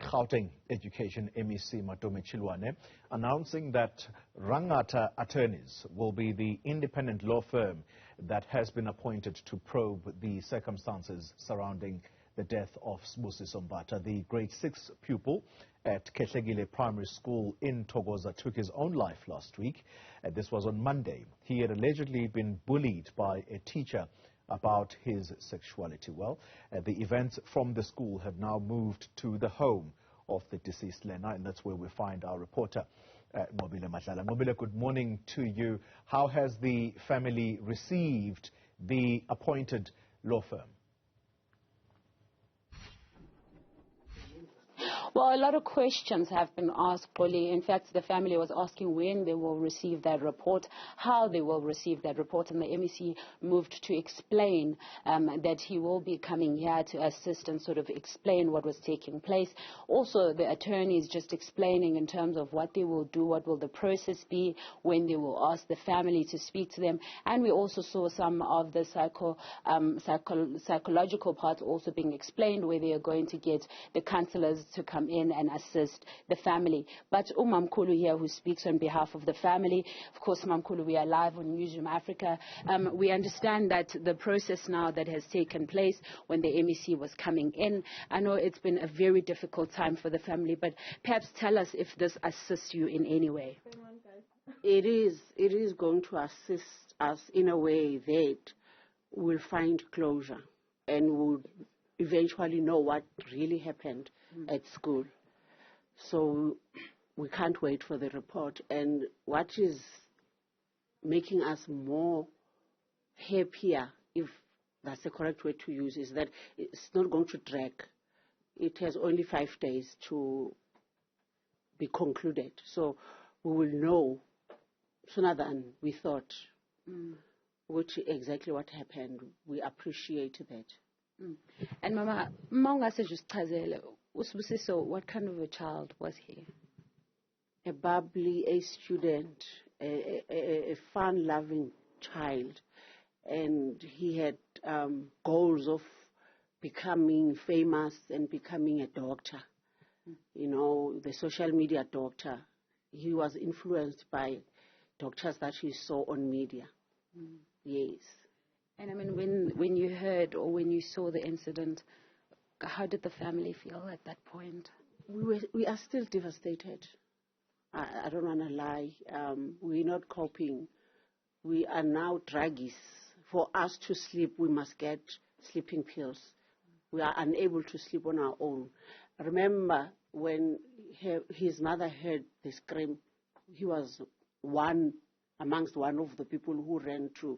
Gauteng Education MEC Chilwane announcing that Rangata Attorneys will be the independent law firm that has been appointed to probe the circumstances surrounding the death of Sibusiso Mbatha. The grade 6 pupil at Kehlekile Primary School in Thokoza took his own life last week. This was on Monday. He had allegedly been bullied by a teacher about his sexuality. Well, the events from the school have now moved to the home of the deceased Lena, and that's where we find our reporter, Nqobile Madlala. Nqobile, good morning to you. How has the family received the appointed law firm? Well, a lot of questions have been asked, Polly. In fact, the family was asking when they will receive that report, how they will receive that report, and the MEC moved to explain that he will be coming here to assist and sort of explain what was taking place. Also, the attorneys just explaining in terms of what they will do, what will the process be, when they will ask the family to speak to them. And we also saw some of the psychological parts also being explained, where they are going to get the counselors to come in and assist the family. But Mamkhulu here, who speaks on behalf of the family, of course, Mamkhulu, we are live on Newzroom Afrika. We understand that the process now that has taken place when the MEC was coming in, I know it's been a very difficult time for the family, but perhaps tell us if this assists you in any way. It is going to assist us in a way that we'll find closure and we'll eventually know what really happened at school. So we can't wait for the report. And what is making us more happier, if that's the correct word to use, is that it's not going to drag. It has only 5 days to be concluded. So we will know sooner than we thought which exactly what happened. We appreciate that. And Mama, Sibusiso, what kind of a child was he? A bubbly, a student, a fun-loving child. And he had goals of becoming famous and becoming a doctor. You know, the social media doctor. He was influenced by doctors that he saw on media. Yes. And I mean, when you heard or when you saw the incident, how did the family feel at that point? We are still devastated. I don't want to lie. We're not coping. We are now druggies. For us to sleep, we must get sleeping pills. We are unable to sleep on our own. I remember when his mother heard the scream, he was amongst one of the people who ran to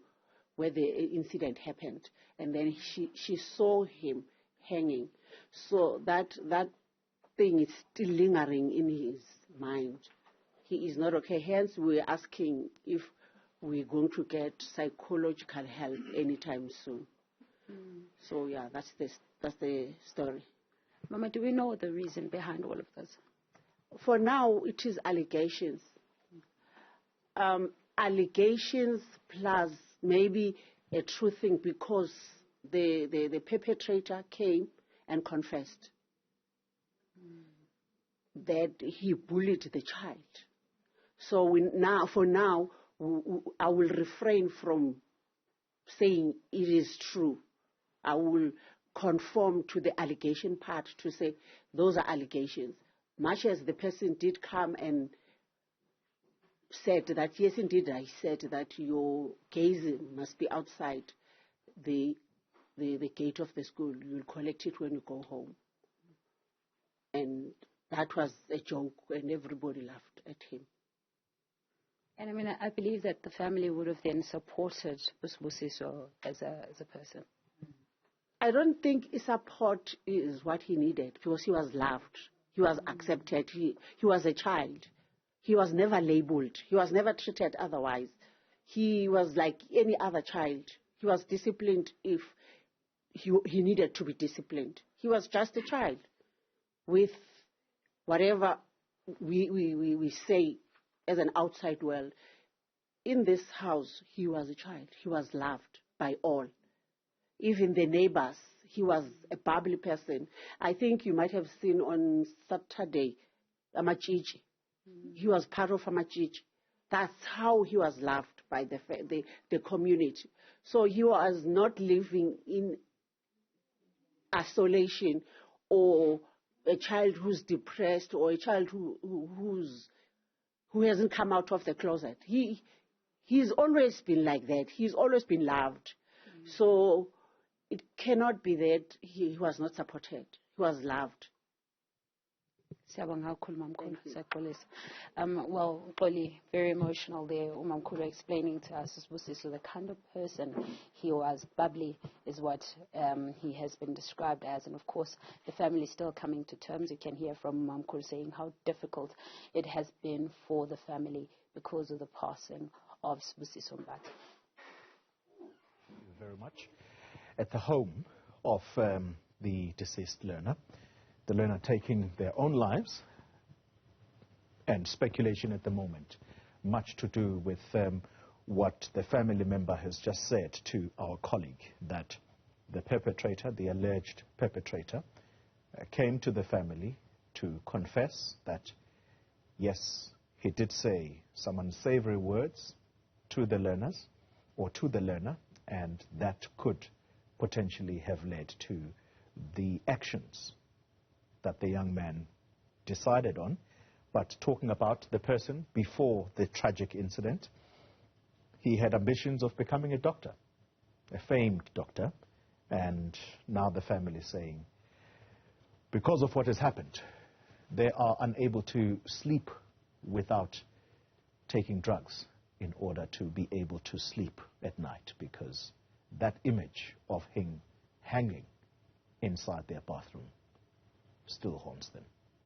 where the incident happened, and then she saw him hanging. So that thing is still lingering in his mind. He is not okay. Hence, we're asking if we're going to get psychological help anytime soon. So yeah, that's the story. Mama, do we know the reason behind all of this? For now, it is allegations. Allegations plus maybe a true thing, because the perpetrator came and confessed that he bullied the child. So for now, I will refrain from saying it is true. I will conform to the allegation part to say those are allegations. Much as the person did come and said that, yes, indeed, I said that your gaze must be outside the gate of the school. You'll collect it when you go home. And that was a joke, and everybody laughed at him. And I mean, I believe that the family would have then supported Sibusiso as a person. I don't think support is what he needed, because he was loved. He was accepted. He was a child. He was never labeled. He was never treated otherwise. He was like any other child. He was disciplined if he needed to be disciplined. He was just a child with whatever we say as an outside world. In this house, he was a child. He was loved by all. Even the neighbors, he was a bubbly person. I think you might have seen on Saturday, Amachiji. He was part of Amachiji. That's how he was loved by the community. So he was not living in isolation, or a child who's depressed, or a child who hasn't come out of the closet. He's always been like that. He's always been loved. So it cannot be that he was not supported. He was loved. Well, Xoli, very emotional there. Umamkhulu explaining to us, Sibusiso, the kind of person he was. Bubbly is what he has been described as. And of course, the family is still coming to terms. You can hear from Umamkhulu saying how difficult it has been for the family because of the passing of Sibusiso Mbatha. Thank you very much. At the home of the deceased learner, the learner taking their own lives, and speculation at the moment, much to do with what the family member has just said to our colleague, that the perpetrator, the alleged perpetrator, came to the family to confess that, yes, he did say some unsavory words to the learners, or to the learner, and that could potentially have led to the actions that the young man decided on. But talking about the person before the tragic incident, he had ambitions of becoming a doctor, a famed doctor, and now the family is saying, because of what has happened, they are unable to sleep without taking drugs in order to be able to sleep at night, because that image of him hanging inside their bathroom still haunts them.